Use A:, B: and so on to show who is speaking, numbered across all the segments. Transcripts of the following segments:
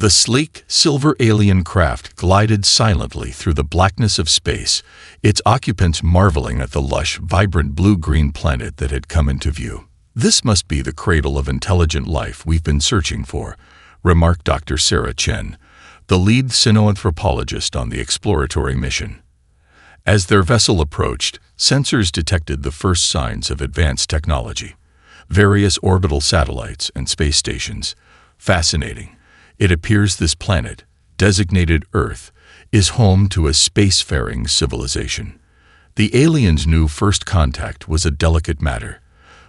A: The sleek, silver alien craft glided silently through the blackness of space, its occupants marveling at the lush, vibrant blue-green planet that had come into view. "This must be the cradle of intelligent life we've been searching for," remarked Dr. Sarah Chen, the lead cynoanthropologist on the exploratory mission. As their vessel approached, sensors detected the first signs of advanced technology. Various orbital satellites and space stations. Fascinating. It appears this planet, designated Earth, is home to a spacefaring civilization. The aliens knew first contact was a delicate matter,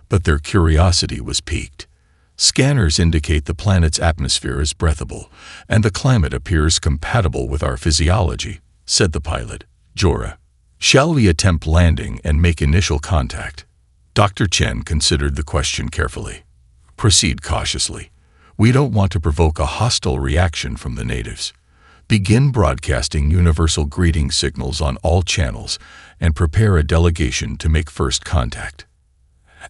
A: but their curiosity was piqued. "Scanners indicate the planet's atmosphere is breathable, and the climate appears compatible with our physiology," said the pilot, Jorah. "Shall we attempt landing and make initial contact?" Dr. Chen considered the question carefully. "Proceed cautiously. We don't want to provoke a hostile reaction from the natives. Begin broadcasting universal greeting signals on all channels and prepare a delegation to make first contact."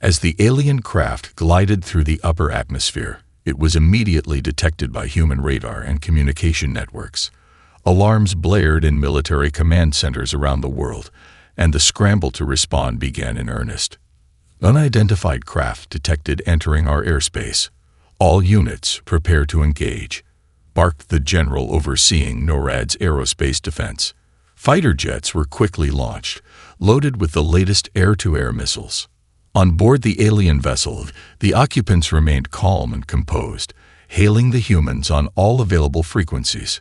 A: As the alien craft glided through the upper atmosphere, it was immediately detected by human radar and communication networks. Alarms blared in military command centers around the world, and the scramble to respond began in earnest. "Unidentified craft detected entering our airspace. All units prepare to engage," barked the general overseeing NORAD's aerospace defense. Fighter jets were quickly launched, loaded with the latest air-to-air missiles. On board the alien vessel, the occupants remained calm and composed, hailing the humans on all available frequencies.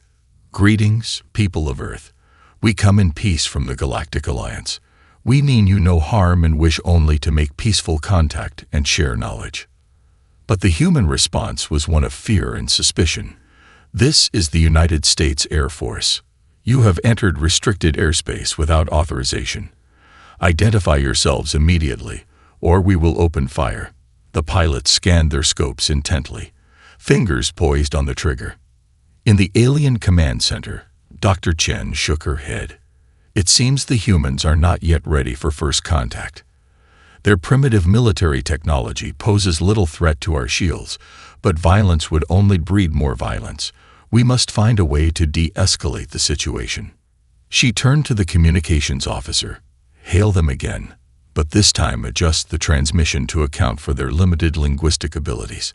A: "Greetings, people of Earth. We come in peace from the Galactic Alliance. We mean you no harm and wish only to make peaceful contact and share knowledge." But the human response was one of fear and suspicion. "This is the United States Air Force. You have entered restricted airspace without authorization. Identify yourselves immediately, or we will open fire." The pilots scanned their scopes intently, fingers poised on the trigger. In the alien command center, Dr. Chen shook her head. "It seems the humans are not yet ready for first contact. Their primitive military technology poses little threat to our shields, but violence would only breed more violence. We must find a way to de-escalate the situation." She turned to the communications officer. "Hail them again, but this time adjust the transmission to account for their limited linguistic abilities.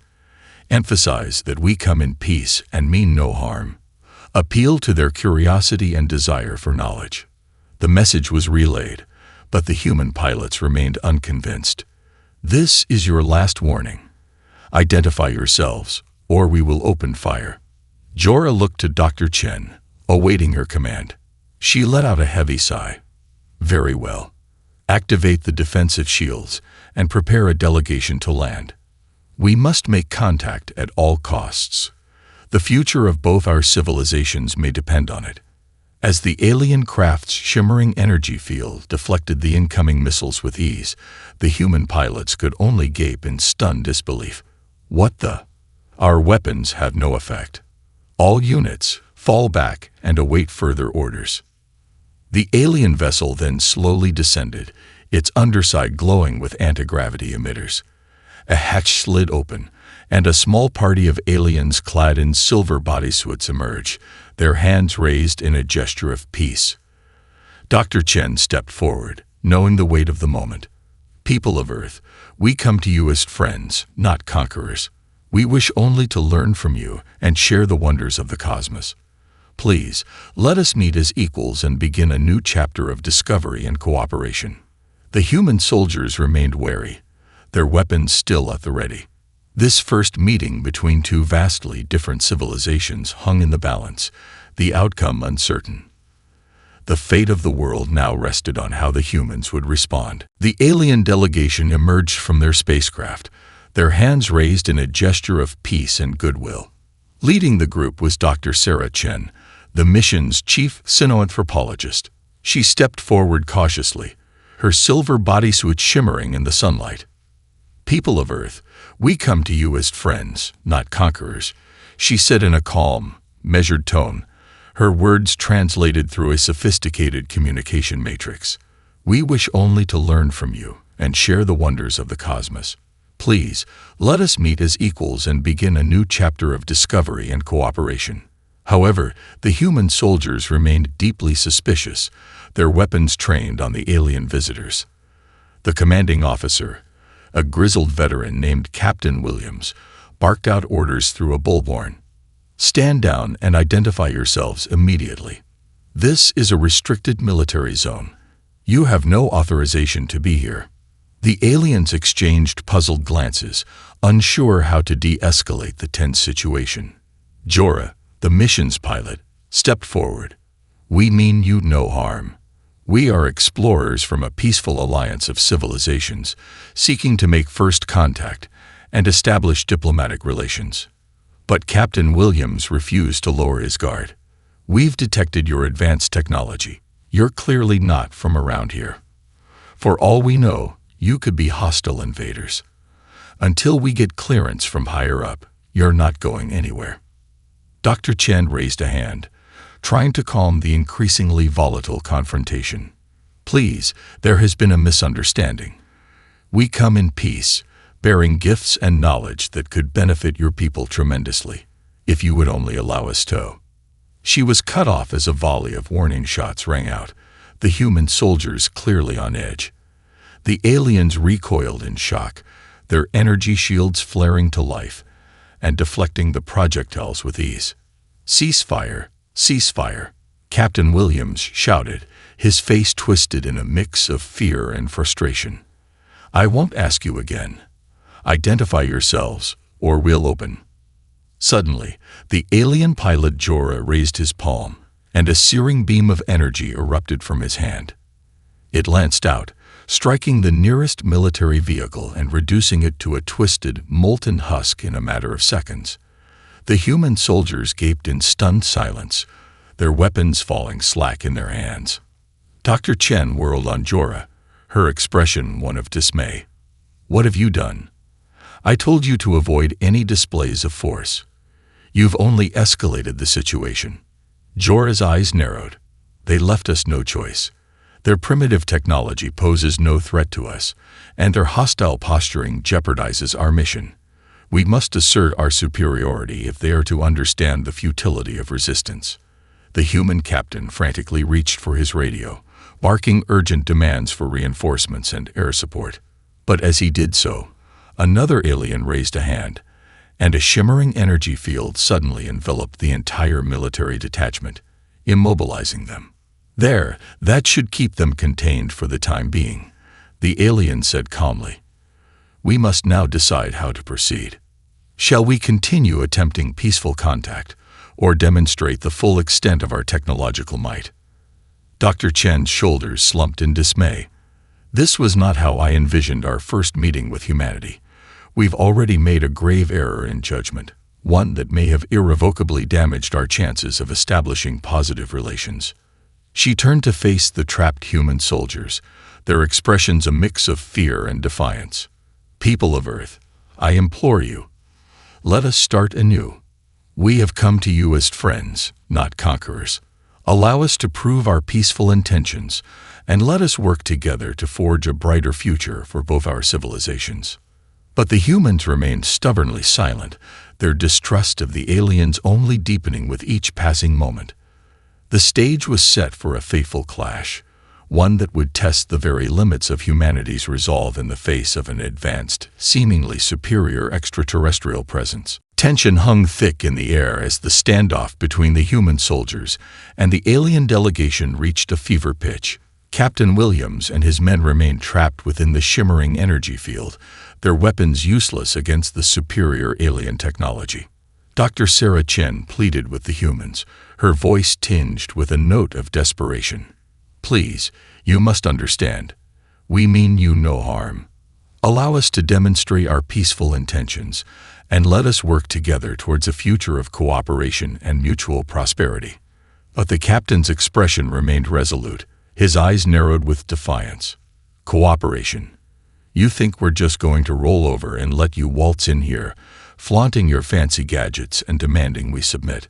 A: Emphasize that we come in peace and mean no harm. Appeal to their curiosity and desire for knowledge." The message was relayed, but the human pilots remained unconvinced. "This is your last warning. Identify yourselves, or we will open fire." Jorah looked to Dr. Chen, awaiting her command. She let out a heavy sigh. "Very well. Activate the defensive shields and prepare a delegation to land. We must make contact at all costs. The future of both our civilizations may depend on it." As the alien craft's shimmering energy field deflected the incoming missiles with ease, the human pilots could only gape in stunned disbelief. "What the? Our weapons have no effect. All units, fall back and await further orders." The alien vessel then slowly descended, its underside glowing with anti-gravity emitters. A hatch slid open, and a small party of aliens clad in silver bodysuits emerged, their hands raised in a gesture of peace. Dr. Chen stepped forward, knowing the weight of the moment. "People of Earth, we come to you as friends, not conquerors. We wish only to learn from you and share the wonders of the cosmos. Please, let us meet as equals and begin a new chapter of discovery and cooperation." The human soldiers remained wary, their weapons still at the ready. This first meeting between two vastly different civilizations hung in the balance, the outcome uncertain. The fate of the world now rested on how the humans would respond. The alien delegation emerged from their spacecraft, their hands raised in a gesture of peace and goodwill. Leading the group was Dr. Sarah Chen, the mission's chief cynoanthropologist. She stepped forward cautiously, her silver bodysuit shimmering in the sunlight. "People of Earth, we come to you as friends, not conquerors," she said in a calm, measured tone, her words translated through a sophisticated communication matrix. "We wish only to learn from you and share the wonders of the cosmos. Please, let us meet as equals and begin a new chapter of discovery and cooperation. However, the human soldiers remained deeply suspicious, their weapons trained on the alien visitors. The commanding officer, a grizzled veteran named Captain Williams, barked out orders through a bullhorn. Stand down and identify yourselves immediately. This is a restricted military zone. You have no authorization to be here. The aliens exchanged puzzled glances, unsure how to de-escalate the tense situation. Jorah, the mission's pilot, stepped forward. We mean you no harm. We are explorers from a peaceful alliance of civilizations, seeking to make first contact and establish diplomatic relations. But Captain Williams refused to lower his guard. We've detected your advanced technology. You're clearly not from around here. For all we know, you could be hostile invaders. Until we get clearance from higher up, you're not going anywhere. Dr. Chen raised a hand, trying to calm the increasingly volatile confrontation. Please, there has been a misunderstanding. We come in peace, bearing gifts and knowledge that could benefit your people tremendously, if you would only allow us to. She was cut off as a volley of warning shots rang out, the human soldiers clearly on edge. The aliens recoiled in shock, their energy shields flaring to life and deflecting the projectiles with ease. Ceasefire, ceasefire, Captain Williams shouted, his face twisted in a mix of fear and frustration. I won't ask you again. Identify yourselves, or we'll open. Suddenly, the alien pilot Jorah raised his palm, and a searing beam of energy erupted from his hand. It lanced out, striking the nearest military vehicle and reducing it to a twisted, molten husk in a matter of seconds. The human soldiers gaped in stunned silence, their weapons falling slack in their hands. Dr. Chen whirled on Jorah, her expression one of dismay. What have you done? I told you to avoid any displays of force. You've only escalated the situation. Jorah's eyes narrowed. They left us no choice. Their primitive technology poses no threat to us, and their hostile posturing jeopardizes our mission. We must assert our superiority if they are to understand the futility of resistance. The human captain frantically reached for his radio, barking urgent demands for reinforcements and air support. But as he did so, another alien raised a hand, and a shimmering energy field suddenly enveloped the entire military detachment, immobilizing them. There, that should keep them contained for the time being, the alien said calmly. We must now decide how to proceed. Shall we continue attempting peaceful contact, or demonstrate the full extent of our technological might? Dr. Chen's shoulders slumped in dismay. This was not how I envisioned our first meeting with humanity. We've already made a grave error in judgment, one that may have irrevocably damaged our chances of establishing positive relations. She turned to face the trapped human soldiers, their expressions a mix of fear and defiance. People of Earth, I implore you, let us start anew. We have come to you as friends, not conquerors. Allow us to prove our peaceful intentions, and let us work together to forge a brighter future for both our civilizations. But the humans remained stubbornly silent, their distrust of the aliens only deepening with each passing moment. The stage was set for a fateful clash, one that would test the very limits of humanity's resolve in the face of an advanced, seemingly superior extraterrestrial presence. Tension hung thick in the air as the standoff between the human soldiers and the alien delegation reached a fever pitch. Captain Williams and his men remained trapped within the shimmering energy field, their weapons useless against the superior alien technology. Dr. Sarah Chen pleaded with the humans, her voice tinged with a note of desperation. Please, you must understand. We mean you no harm. Allow us to demonstrate our peaceful intentions, and let us work together towards a future of cooperation and mutual prosperity. But the captain's expression remained resolute, his eyes narrowed with defiance. Cooperation. You think we're just going to roll over and let you waltz in here, flaunting your fancy gadgets and demanding we submit?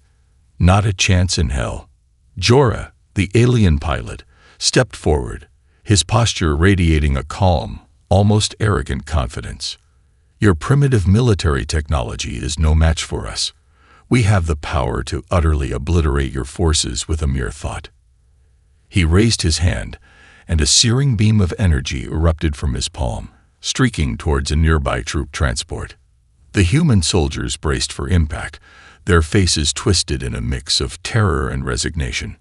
A: Not a chance in hell. Jorah, the alien pilot, stepped forward, his posture radiating a calm, almost arrogant confidence. Your primitive military technology is no match for us. We have the power to utterly obliterate your forces with a mere thought." He raised his hand, and a searing beam of energy erupted from his palm, streaking towards a nearby troop transport. The human soldiers braced for impact, their faces twisted in a mix of terror and resignation.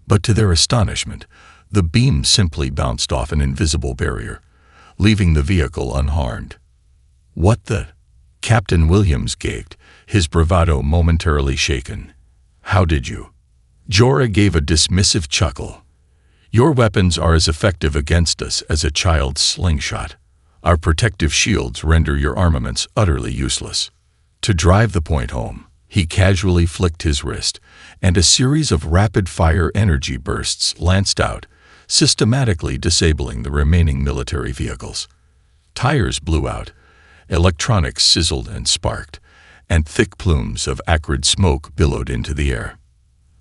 A: But to their astonishment, the beam simply bounced off an invisible barrier, leaving the vehicle unharmed. "What the?" Captain Williams gaped, his bravado momentarily shaken. "How did you?" Jorah gave a dismissive chuckle. "Your weapons are as effective against us as a child's slingshot. Our protective shields render your armaments utterly useless." To drive the point home, he casually flicked his wrist, and a series of rapid-fire energy bursts lanced out, systematically disabling the remaining military vehicles. Tires blew out, electronics sizzled and sparked, and thick plumes of acrid smoke billowed into the air.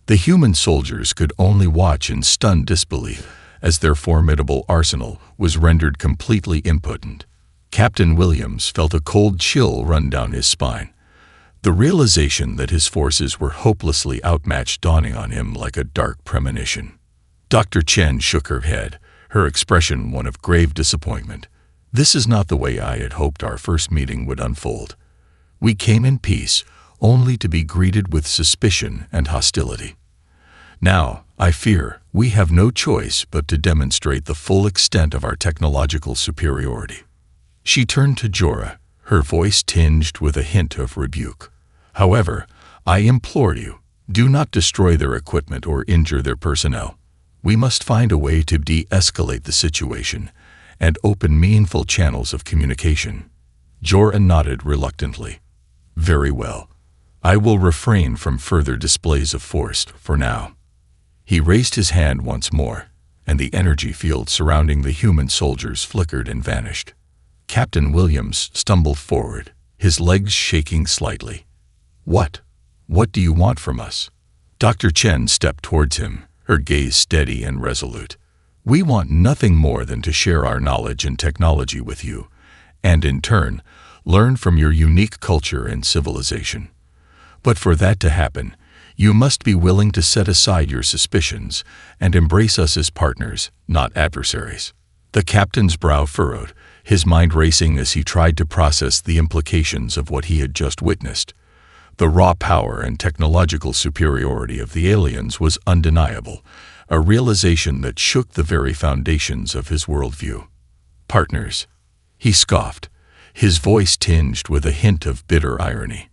A: The human soldiers could only watch in stunned disbelief as their formidable arsenal was rendered completely impotent. Captain Williams felt a cold chill run down his spine, the realization that his forces were hopelessly outmatched dawning on him like a dark premonition. Dr. Chen shook her head, her expression one of grave disappointment. "This is not the way I had hoped our first meeting would unfold. We came in peace, only to be greeted with suspicion and hostility. Now, I fear, we have no choice but to demonstrate the full extent of our technological superiority." She turned to Jorah, her voice tinged with a hint of rebuke. "However, I implore you, do not destroy their equipment or injure their personnel. We must find a way to de-escalate the situation and open meaningful channels of communication." Jorah nodded reluctantly. "Very well. I will refrain from further displays of force for now." He raised his hand once more, and the energy field surrounding the human soldiers flickered and vanished. Captain Williams stumbled forward, his legs shaking slightly. What do you want from us?" Dr. Chen stepped towards him, her gaze steady and resolute. "We want nothing more than to share our knowledge and technology with you, and in turn, learn from your unique culture and civilization. But for that to happen, you must be willing to set aside your suspicions and embrace us as partners, not adversaries." The captain's brow furrowed, his mind racing as he tried to process the implications of what he had just witnessed. The raw power and technological superiority of the aliens was undeniable, a realization that shook the very foundations of his worldview. "Partners," he scoffed, his voice tinged with a hint of bitter irony.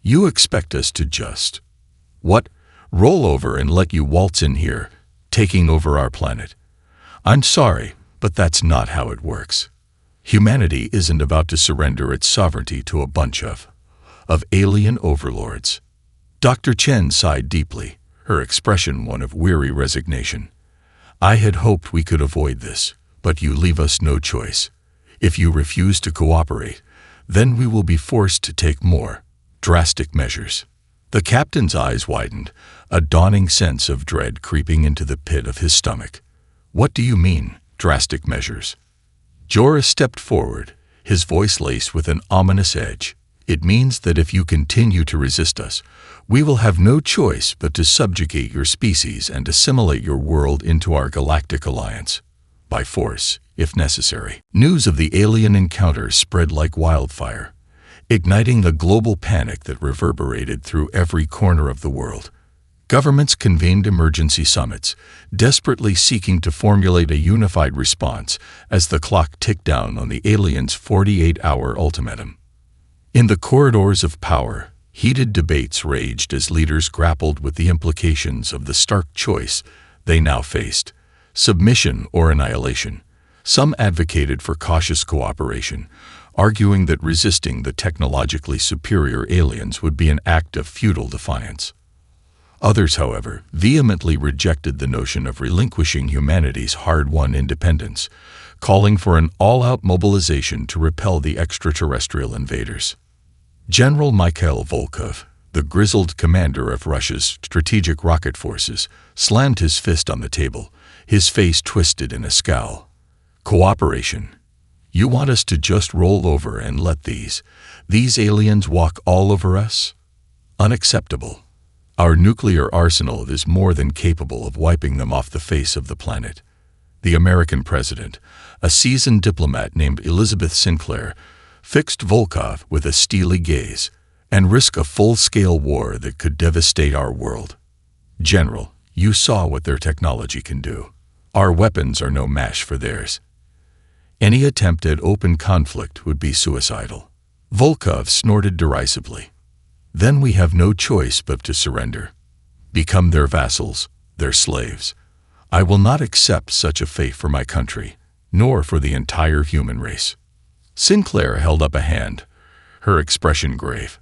A: "You expect us to just, roll over and let you waltz in here, taking over our planet? I'm sorry, but that's not how it works. Humanity isn't about to surrender its sovereignty to a bunch of alien overlords." Dr. Chen sighed deeply, her expression one of weary resignation. "I had hoped we could avoid this, but you leave us no choice. If you refuse to cooperate, then we will be forced to take more drastic measures." The captain's eyes widened, a dawning sense of dread creeping into the pit of his stomach. "What do you mean, drastic measures?" Jorah stepped forward, his voice laced with an ominous edge. "It means that if you continue to resist us, we will have no choice but to subjugate your species and assimilate your world into our galactic alliance. By force, if necessary." News of the alien encounter spread like wildfire, igniting the global panic that reverberated through every corner of the world. Governments convened emergency summits, desperately seeking to formulate a unified response as the clock ticked down on the aliens' 48-hour ultimatum. In the corridors of power, heated debates raged as leaders grappled with the implications of the stark choice they now faced: submission or annihilation. Some advocated for cautious cooperation, arguing that resisting the technologically superior aliens would be an act of futile defiance. Others, however, vehemently rejected the notion of relinquishing humanity's hard-won independence, calling for an all-out mobilization to repel the extraterrestrial invaders. General Mikhail Volkov, the grizzled commander of Russia's strategic rocket forces, slammed his fist on the table, his face twisted in a scowl. "Cooperation? You want us to just roll over and let these aliens walk all over us? Unacceptable. Our nuclear arsenal is more than capable of wiping them off the face of the planet. The American president, a seasoned diplomat named Elizabeth Sinclair, fixed Volkov with a steely gaze and risked a full-scale war that could devastate our world. General, you saw what their technology can do. Our weapons are no match for theirs. Any attempt at open conflict would be suicidal. Volkov snorted derisively. Then we have no choice but to surrender. Become their vassals, their slaves. I will not accept such a fate for my country, nor for the entire human race. Sinclair held up a hand, her expression grave.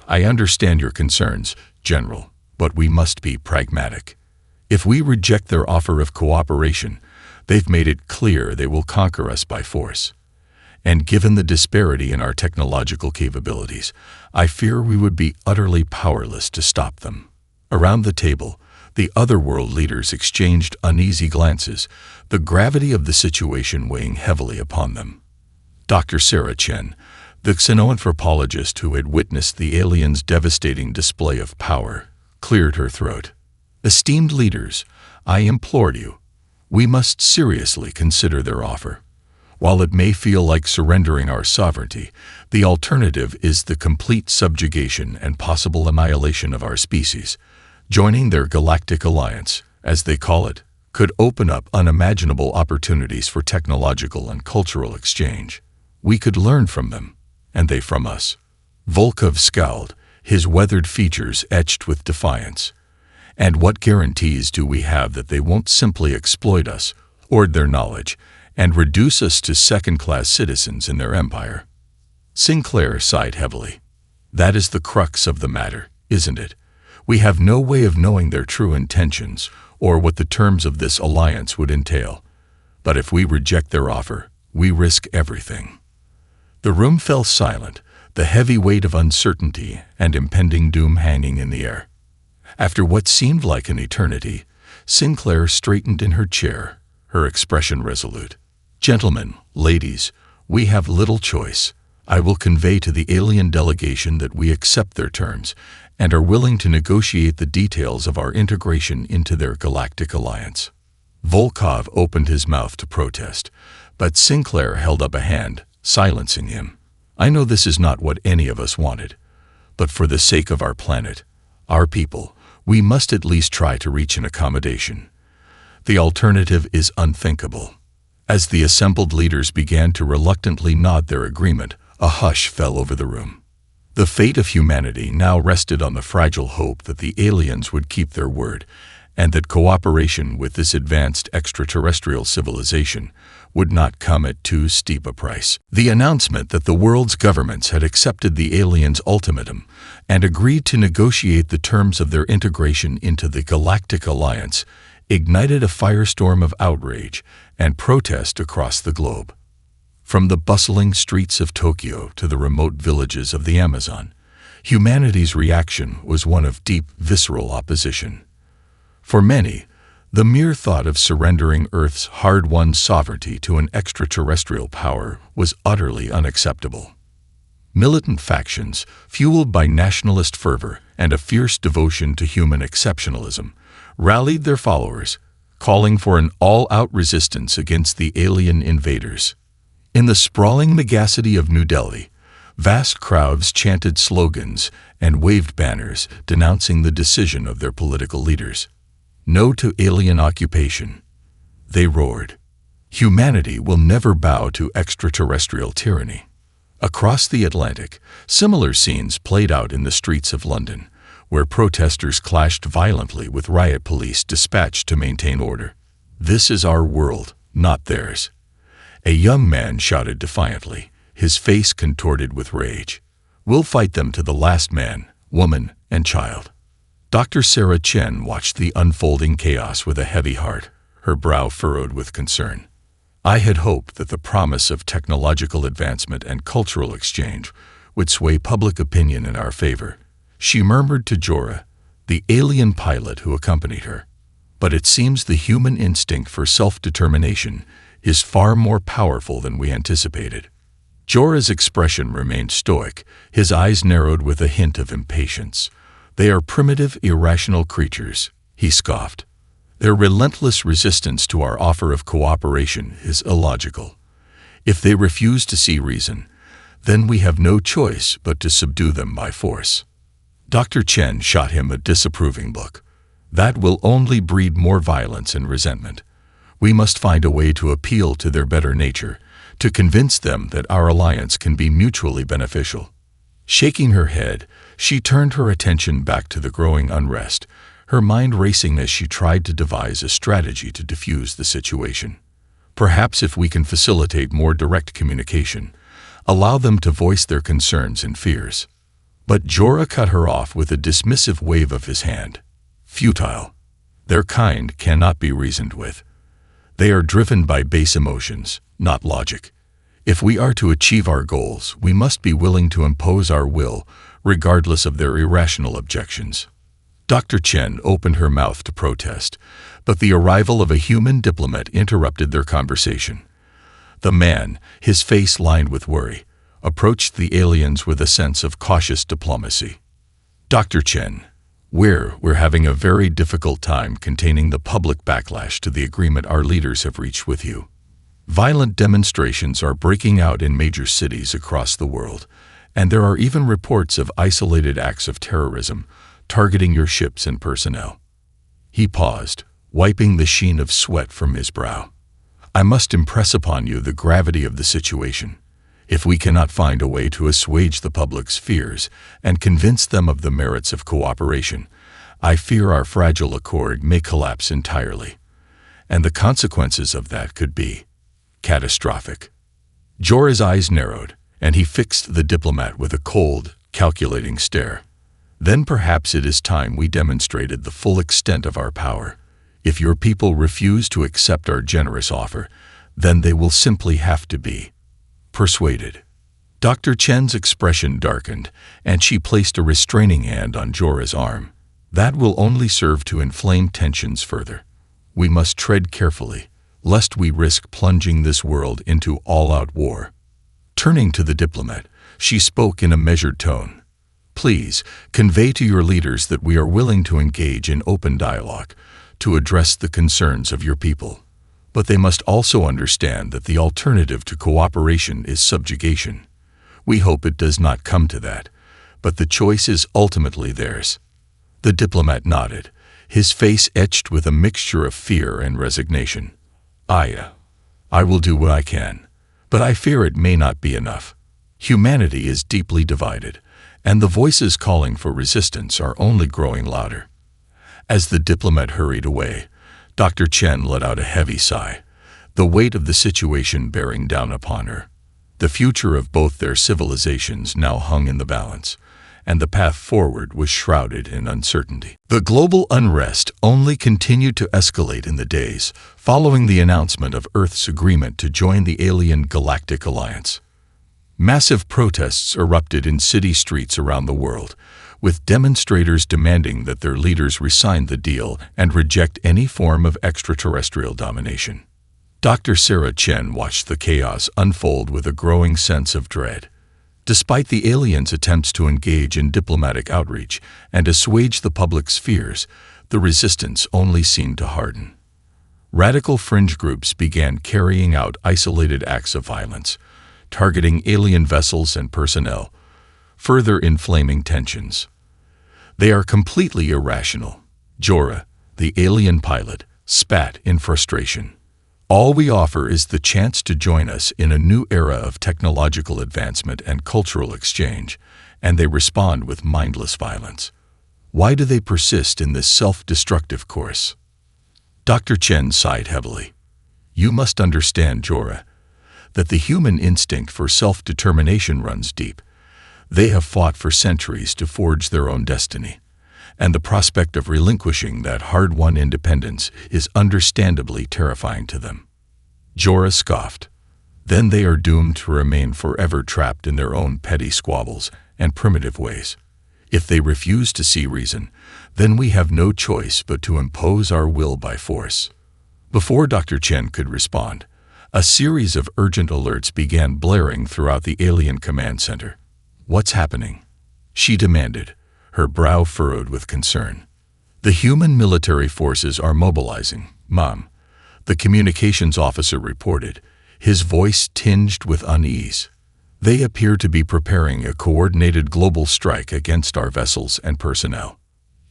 A: I understand your concerns, General, but we must be pragmatic. If we reject their offer of cooperation, they've made it clear they will conquer us by force. And given the disparity in our technological capabilities, I fear we would be utterly powerless to stop them. Around the table, the other world leaders exchanged uneasy glances, the gravity of the situation weighing heavily upon them. Dr. Sarah Chen, the xenoanthropologist who had witnessed the aliens' devastating display of power, cleared her throat. Esteemed leaders, I implore you, we must seriously consider their offer. While it may feel like surrendering our sovereignty, the alternative is the complete subjugation and possible annihilation of our species. Joining their Galactic Alliance, as they call it, could open up unimaginable opportunities for technological and cultural exchange. We could learn from them, and they from us. Volkov scowled, his weathered features etched with defiance. And what guarantees do we have that they won't simply exploit us, hoard their knowledge, and reduce us to second-class citizens in their empire? Sinclair sighed heavily. That is the crux of the matter, isn't it? We have no way of knowing their true intentions or what the terms of this alliance would entail. But if we reject their offer, we risk everything. The room fell silent, the heavy weight of uncertainty and impending doom hanging in the air. After what seemed like an eternity, Sinclair straightened in her chair, her expression resolute. Gentlemen, ladies, we have little choice. I will convey to the alien delegation that we accept their terms and are willing to negotiate the details of our integration into their Galactic Alliance. Volkov opened his mouth to protest, but Sinclair held up a hand, silencing him. I know this is not what any of us wanted, but for the sake of our planet, our people, we must at least try to reach an accommodation. The alternative is unthinkable. As the assembled leaders began to reluctantly nod their agreement, a hush fell over the room. The fate of humanity now rested on the fragile hope that the aliens would keep their word, and that cooperation with this advanced extraterrestrial civilization would not come at too steep a price. The announcement that the world's governments had accepted the aliens' ultimatum and agreed to negotiate the terms of their integration into the Galactic Alliance ignited a firestorm of outrage and protest across the globe. From the bustling streets of Tokyo to the remote villages of the Amazon, humanity's reaction was one of deep, visceral opposition. For many, the mere thought of surrendering Earth's hard-won sovereignty to an extraterrestrial power was utterly unacceptable. Militant factions, fueled by nationalist fervor and a fierce devotion to human exceptionalism, rallied their followers, calling for an all-out resistance against the alien invaders. In the sprawling megacity of New Delhi, vast crowds chanted slogans and waved banners denouncing the decision of their political leaders. No to alien occupation, they roared. Humanity will never bow to extraterrestrial tyranny. Across the Atlantic, similar scenes played out in the streets of London, where protesters clashed violently with riot police dispatched to maintain order. This is our world, not theirs. A young man shouted defiantly, his face contorted with rage. We'll fight them to the last man, woman, and child. Dr. Sarah Chen watched the unfolding chaos with a heavy heart, her brow furrowed with concern. I had hoped that the promise of technological advancement and cultural exchange would sway public opinion in our favor, she murmured to Jorah, the alien pilot who accompanied her. But it seems the human instinct for self-determination is far more powerful than we anticipated." Jorah's expression remained stoic, his eyes narrowed with a hint of impatience. "They are primitive, irrational creatures," he scoffed. "Their relentless resistance to our offer of cooperation is illogical. If they refuse to see reason, then we have no choice but to subdue them by force." Dr. Chen shot him a disapproving look. "That will only breed more violence and resentment. We must find a way to appeal to their better nature, to convince them that our alliance can be mutually beneficial." Shaking her head, she turned her attention back to the growing unrest, her mind racing as she tried to devise a strategy to defuse the situation. "Perhaps if we can facilitate more direct communication, allow them to voice their concerns and fears." But Jorah cut her off with a dismissive wave of his hand. "Futile. Their kind cannot be reasoned with. They are driven by base emotions, not logic. If we are to achieve our goals, we must be willing to impose our will, regardless of their irrational objections." Dr. Chen opened her mouth to protest, but the arrival of a human diplomat interrupted their conversation. The man, his face lined with worry, approached the aliens with a sense of cautious diplomacy. "Dr. Chen, we're having a very difficult time containing the public backlash to the agreement our leaders have reached with you. Violent demonstrations are breaking out in major cities across the world, and there are even reports of isolated acts of terrorism targeting your ships and personnel." He paused, wiping the sheen of sweat from his brow. "I must impress upon you the gravity of the situation. If we cannot find a way to assuage the public's fears and convince them of the merits of cooperation, I fear our fragile accord may collapse entirely. And the consequences of that could be catastrophic." Jorah's eyes narrowed, and he fixed the diplomat with a cold, calculating stare. "Then perhaps it is time we demonstrated the full extent of our power. If your people refuse to accept our generous offer, then they will simply have to be persuaded." Dr. Chen's expression darkened, and she placed a restraining hand on Jorah's arm. "That will only serve to inflame tensions further. We must tread carefully, lest we risk plunging this world into all-out war." Turning to the diplomat, she spoke in a measured tone. "Please, convey to your leaders that we are willing to engage in open dialogue, to address the concerns of your people. But they must also understand that the alternative to cooperation is subjugation. We hope it does not come to that, but the choice is ultimately theirs." The diplomat nodded, his face etched with a mixture of fear and resignation. I will do what I can, but I fear it may not be enough. Humanity is deeply divided, and the voices calling for resistance are only growing louder." As the diplomat hurried away, Dr. Chen let out a heavy sigh, the weight of the situation bearing down upon her. The future of both their civilizations now hung in the balance, and the path forward was shrouded in uncertainty. The global unrest only continued to escalate in the days following the announcement of Earth's agreement to join the alien Galactic Alliance. Massive protests erupted in city streets around the world, with demonstrators demanding that their leaders resign the deal and reject any form of extraterrestrial domination. Dr. Sarah Chen watched the chaos unfold with a growing sense of dread. Despite the aliens' attempts to engage in diplomatic outreach and assuage the public's fears, the resistance only seemed to harden. Radical fringe groups began carrying out isolated acts of violence, targeting alien vessels and personnel, further inflaming tensions. "They are completely irrational," Jorah, the alien pilot, spat in frustration. "All we offer is the chance to join us in a new era of technological advancement and cultural exchange, and they respond with mindless violence. Why do they persist in this self-destructive course?" Dr. Chen sighed heavily. "You must understand, Jorah, that the human instinct for self-determination runs deep. They have fought for centuries to forge their own destiny, and the prospect of relinquishing that hard-won independence is understandably terrifying to them." Jorah scoffed. "Then they are doomed to remain forever trapped in their own petty squabbles and primitive ways. If they refuse to see reason, then we have no choice but to impose our will by force." Before Dr. Chen could respond, A series of urgent alerts began blaring throughout the alien command center. "What's happening?" she demanded, her brow furrowed with concern. "The human military forces are mobilizing, Mom," the communications officer reported, his voice tinged with unease. "They appear to be preparing a coordinated global strike against our vessels and personnel."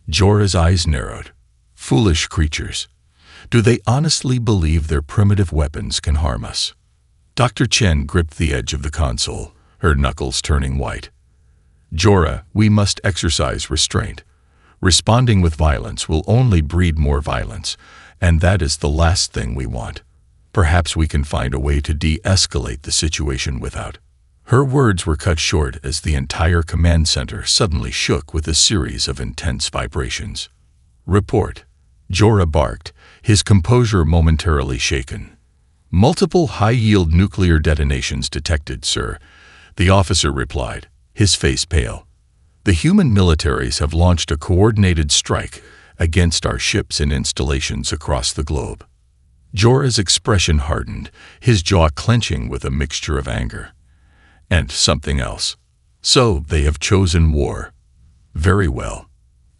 A: Jorah's eyes narrowed. Foolish creatures. Do they honestly believe their primitive weapons can harm us? Dr. Chen gripped the edge of the console, her knuckles turning white. "Jorah, we must exercise restraint. Responding with violence will only breed more violence, and that is the last thing we want. Perhaps we can find a way to de-escalate the situation without." Her words were cut short as the entire command center suddenly shook with a series of intense vibrations. "Report," Jorah barked, his composure momentarily shaken. "Multiple high-yield nuclear detonations detected, sir," the officer replied, his face pale. "The human militaries have launched a coordinated strike against our ships and installations across the globe." Jorah's expression hardened, his jaw clenching with a mixture of anger. "And something else. So they have chosen war. Very well.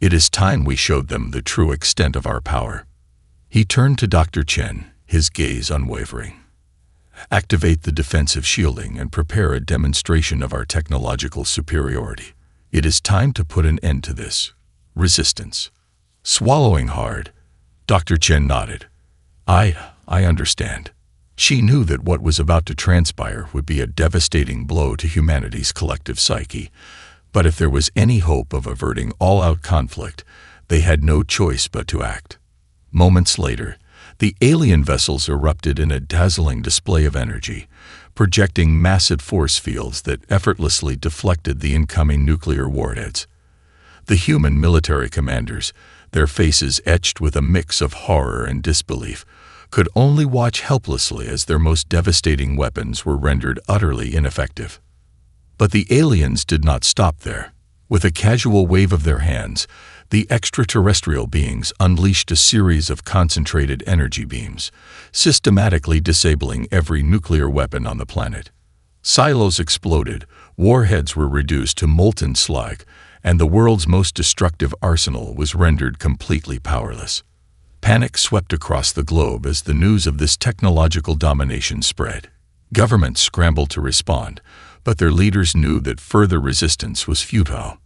A: It is time we showed them the true extent of our power." He turned to Dr. Chen, his gaze unwavering. "Activate the defensive shielding and prepare a demonstration of our technological superiority. It is time to put an end to this resistance." Swallowing hard, Dr. Chen nodded. I understand." She knew that what was about to transpire would be a devastating blow to humanity's collective psyche, but if there was any hope of averting all-out conflict, they had no choice but to act. Moments later, the alien vessels erupted in a dazzling display of energy, projecting massive force fields that effortlessly deflected the incoming nuclear warheads. The human military commanders, their faces etched with a mix of horror and disbelief, could only watch helplessly as their most devastating weapons were rendered utterly ineffective. But the aliens did not stop there. With a casual wave of their hands, the extraterrestrial beings unleashed a series of concentrated energy beams, systematically disabling every nuclear weapon on the planet. Silos exploded, warheads were reduced to molten slag, and the world's most destructive arsenal was rendered completely powerless. Panic swept across the globe as the news of this technological domination spread. Governments scrambled to respond, but their leaders knew that further resistance was futile.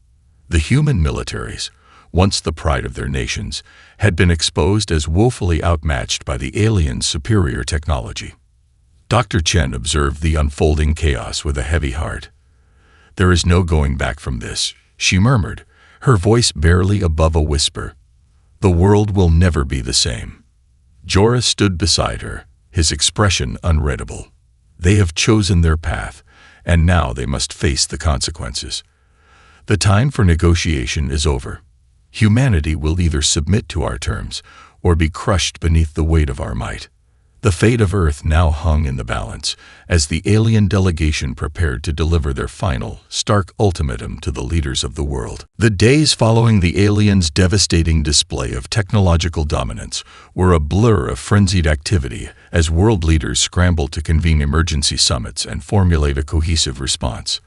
A: The human militaries, once the pride of their nations, had been exposed as woefully outmatched by the aliens' superior technology. Dr. Chen observed the unfolding chaos with a heavy heart. "There is no going back from this," she murmured, her voice barely above a whisper. "The world will never be the same." Jorah stood beside her, his expression unreadable. They have chosen their path, and now they must face the consequences. The time for negotiation is over. Humanity will either submit to our terms or be crushed beneath the weight of our might. The fate of Earth now hung in the balance as the alien delegation prepared to deliver their final, stark ultimatum to the leaders of the world. The days following the aliens' devastating display of technological dominance were a blur of frenzied activity as world leaders scrambled to convene emergency summits and formulate a cohesive response.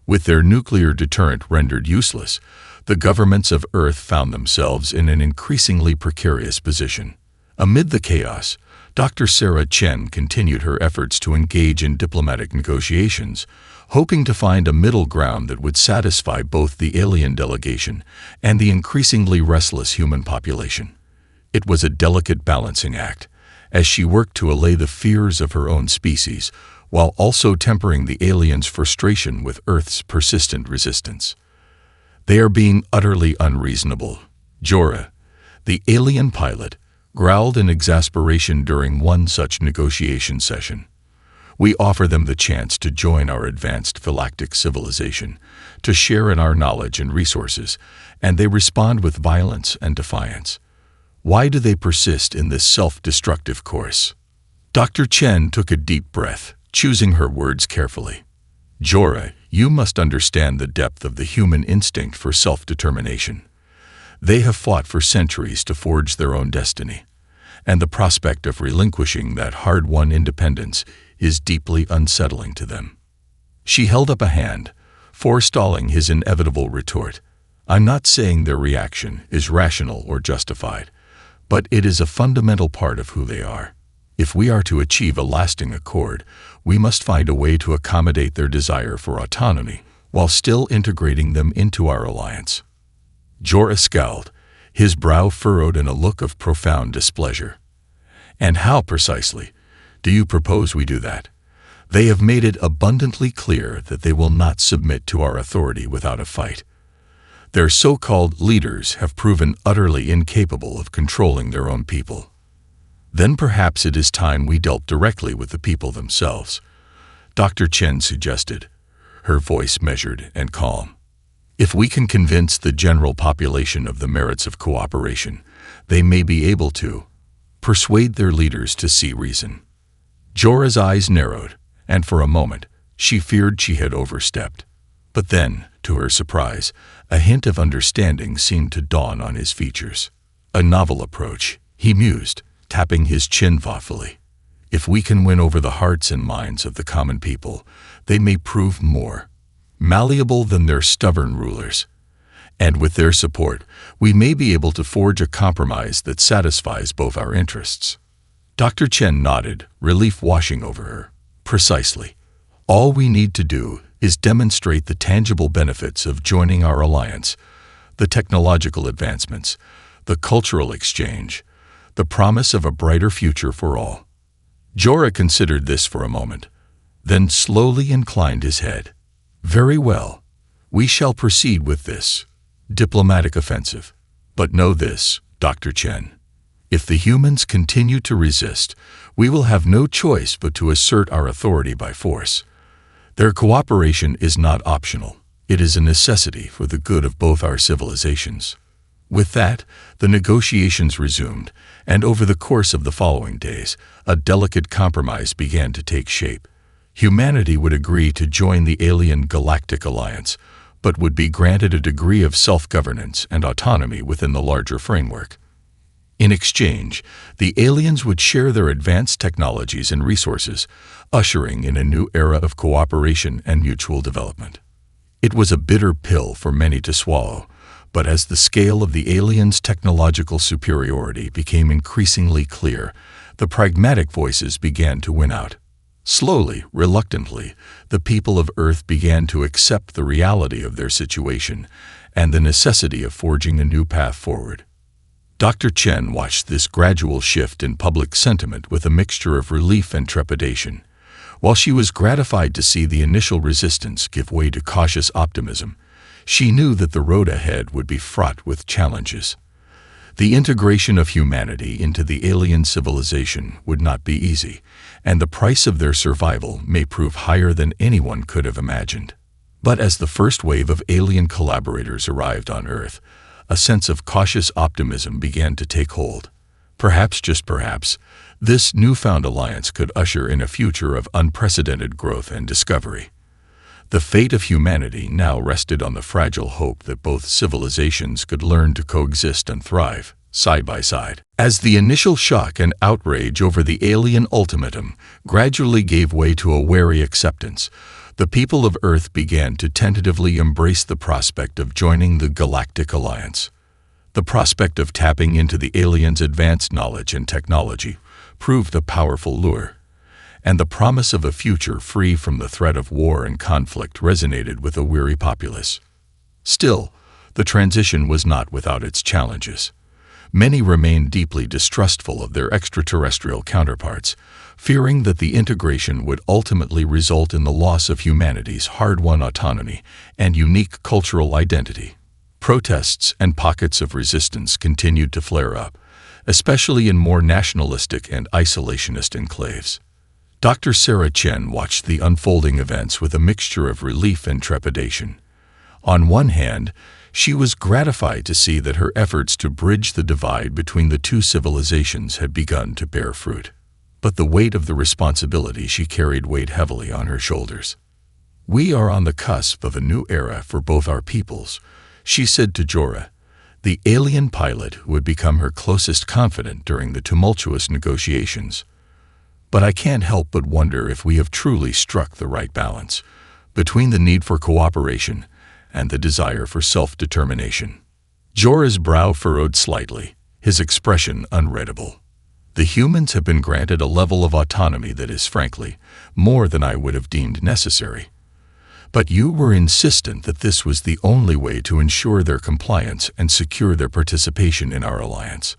A: With their nuclear deterrent rendered useless, the governments of Earth found themselves in an increasingly precarious position. Amid the chaos, Dr. Sarah Chen continued her efforts to engage in diplomatic negotiations, hoping to find a middle ground that would satisfy both the alien delegation and the increasingly restless human population. It was a delicate balancing act, as she worked to allay the fears of her own species, while also tempering the aliens' frustration with Earth's persistent resistance. "They are being utterly unreasonable," Jorah, the alien pilot, growled in exasperation during one such negotiation session. "We offer them the chance to join our advanced galactic civilization, to share in our knowledge and resources, and they respond with violence and defiance. Why do they persist in this self-destructive course?" Dr. Chen took a deep breath, choosing her words carefully. "Jorah, you must understand the depth of the human instinct for self-determination. They have fought for centuries to forge their own destiny, and the prospect of relinquishing that hard-won independence is deeply unsettling to them. She held up a hand, forestalling his inevitable retort. I'm not saying their reaction is rational or justified, but it is a fundamental part of who they are. If we are to achieve a lasting accord, we must find a way to accommodate their desire for autonomy while still integrating them into our alliance. Jorah scowled, his brow furrowed in a look of profound displeasure. And how precisely do you propose we do that? They have made it abundantly clear that they will not submit to our authority without a fight. Their so-called leaders have proven utterly incapable of controlling their own people. Then perhaps it is time we dealt directly with the people themselves, Dr. Chen suggested, her voice measured and calm. If we can convince the general population of the merits of cooperation, they may be able to persuade their leaders to see reason. Jorah's eyes narrowed, and for a moment, she feared she had overstepped. But then, to her surprise, a hint of understanding seemed to dawn on his features. A novel approach, he mused, tapping his chin thoughtfully. If we can win over the hearts and minds of the common people, they may prove more malleable than their stubborn rulers. And with their support, we may be able to forge a compromise that satisfies both our interests. Dr. Chen nodded, relief washing over her. Precisely. All we need to do is demonstrate the tangible benefits of joining our alliance, the technological advancements, the cultural exchange, the promise of a brighter future for all. Jorah considered this for a moment, then slowly inclined his head. Very well, we shall proceed with this diplomatic offensive. But know this, Dr. Chen. If the humans continue to resist, we will have no choice but to assert our authority by force. Their cooperation is not optional. It is a necessity for the good of both our civilizations. With that, the negotiations resumed, and over the course of the following days, a delicate compromise began to take shape. Humanity would agree to join the alien Galactic Alliance, but would be granted a degree of self-governance and autonomy within the larger framework. In exchange, the aliens would share their advanced technologies and resources, ushering in a new era of cooperation and mutual development. It was a bitter pill for many to swallow, but as the scale of the aliens' technological superiority became increasingly clear, the pragmatic voices began to win out. Slowly, reluctantly, the people of Earth began to accept the reality of their situation and the necessity of forging a new path forward. Dr. Chen watched this gradual shift in public sentiment with a mixture of relief and trepidation. While she was gratified to see the initial resistance give way to cautious optimism, she knew that the road ahead would be fraught with challenges. The integration of humanity into the alien civilization would not be easy, and the price of their survival may prove higher than anyone could have imagined. But as the first wave of alien collaborators arrived on Earth, a sense of cautious optimism began to take hold. Perhaps, just perhaps, this newfound alliance could usher in a future of unprecedented growth and discovery. The fate of humanity now rested on the fragile hope that both civilizations could learn to coexist and thrive, side by side. As the initial shock and outrage over the alien ultimatum gradually gave way to a wary acceptance, the people of Earth began to tentatively embrace the prospect of joining the Galactic Alliance. The prospect of tapping into the aliens' advanced knowledge and technology proved a powerful lure, and the promise of a future free from the threat of war and conflict resonated with a weary populace. Still, the transition was not without its challenges. Many remained deeply distrustful of their extraterrestrial counterparts, fearing that the integration would ultimately result in the loss of humanity's hard-won autonomy and unique cultural identity. Protests and pockets of resistance continued to flare up, especially in more nationalistic and isolationist enclaves. Dr. Sarah Chen watched the unfolding events with a mixture of relief and trepidation. On one hand, she was gratified to see that her efforts to bridge the divide between the two civilizations had begun to bear fruit. But the weight of the responsibility she carried weighed heavily on her shoulders. "We are on the cusp of a new era for both our peoples," she said to Jorah. the alien pilot who would become her closest confidant during the tumultuous negotiations. But I can't help but wonder if we have truly struck the right balance between the need for cooperation and the desire for self-determination. Jorah's brow furrowed slightly, his expression unreadable. The humans have been granted a level of autonomy that is, frankly, more than I would have deemed necessary. But you were insistent that this was the only way to ensure their compliance and secure their participation in our alliance.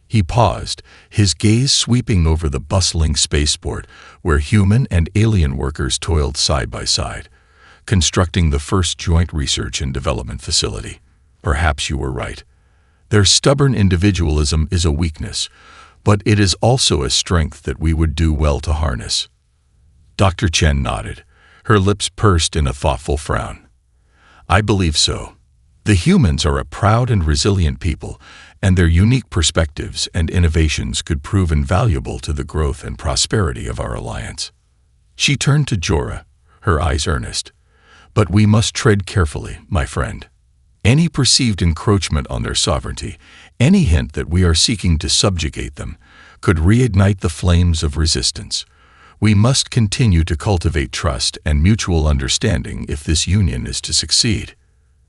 A: He paused, his gaze sweeping over the bustling spaceport where human and alien workers toiled side by side, constructing the first joint research and development facility. Perhaps you were right. Their stubborn individualism is a weakness, but it is also a strength that we would do well to harness. Dr. Chen nodded, her lips pursed in a thoughtful frown. I believe so. The humans are a proud and resilient people, and their unique perspectives and innovations could prove invaluable to the growth and prosperity of our alliance. She turned to Jorah, her eyes earnest. But we must tread carefully, my friend. Any perceived encroachment on their sovereignty, any hint that we are seeking to subjugate them, could reignite the flames of resistance. We must continue to cultivate trust and mutual understanding if this union is to succeed.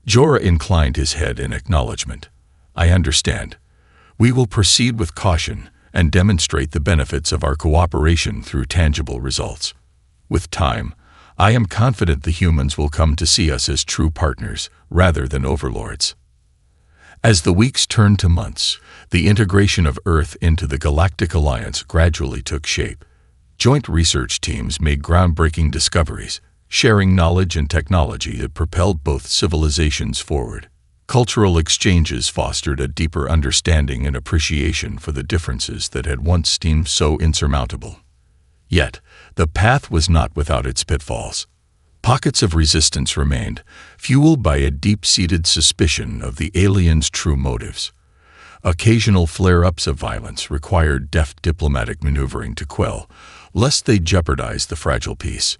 A: Jorah inclined his head in acknowledgement. I understand. We will proceed with caution and demonstrate the benefits of our cooperation through tangible results. With time, I am confident the humans will come to see us as true partners rather than overlords. As the weeks turned to months, the integration of Earth into the Galactic Alliance gradually took shape. Joint research teams made groundbreaking discoveries, sharing knowledge and technology that propelled both civilizations forward. Cultural exchanges fostered a deeper understanding and appreciation for the differences that had once seemed so insurmountable. Yet, the path was not without its pitfalls. Pockets of resistance remained, fueled by a deep-seated suspicion of the aliens' true motives. Occasional flare-ups of violence required deft diplomatic maneuvering to quell, lest they jeopardize the fragile peace.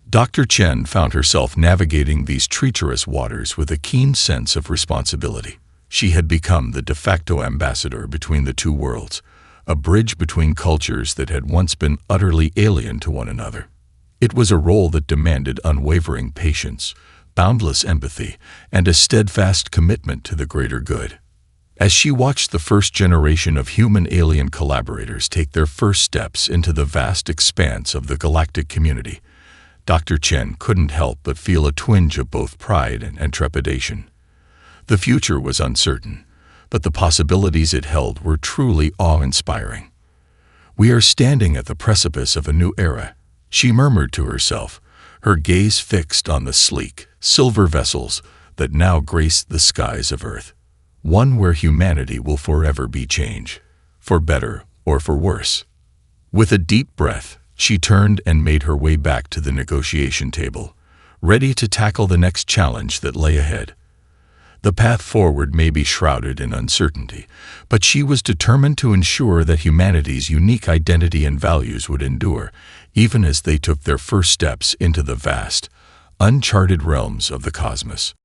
A: Dr. Chen found herself navigating these treacherous waters with a keen sense of responsibility. She had become the de facto ambassador between the two worlds, a bridge between cultures that had once been utterly alien to one another. It was a role that demanded unwavering patience, boundless empathy, and a steadfast commitment to the greater good. As she watched the first generation of human-alien collaborators take their first steps into the vast expanse of the galactic community, Dr. Chen couldn't help but feel a twinge of both pride and trepidation. The future was uncertain, but the possibilities it held were truly awe-inspiring. We are standing at the precipice of a new era, she murmured to herself, her gaze fixed on the sleek, silver vessels that now graced the skies of Earth. One where humanity will forever be changed, for better or for worse. With a deep breath, she turned and made her way back to the negotiation table, ready to tackle the next challenge that lay ahead. The path forward may be shrouded in uncertainty, but she was determined to ensure that humanity's unique identity and values would endure, even as they took their first steps into the vast, uncharted realms of the cosmos.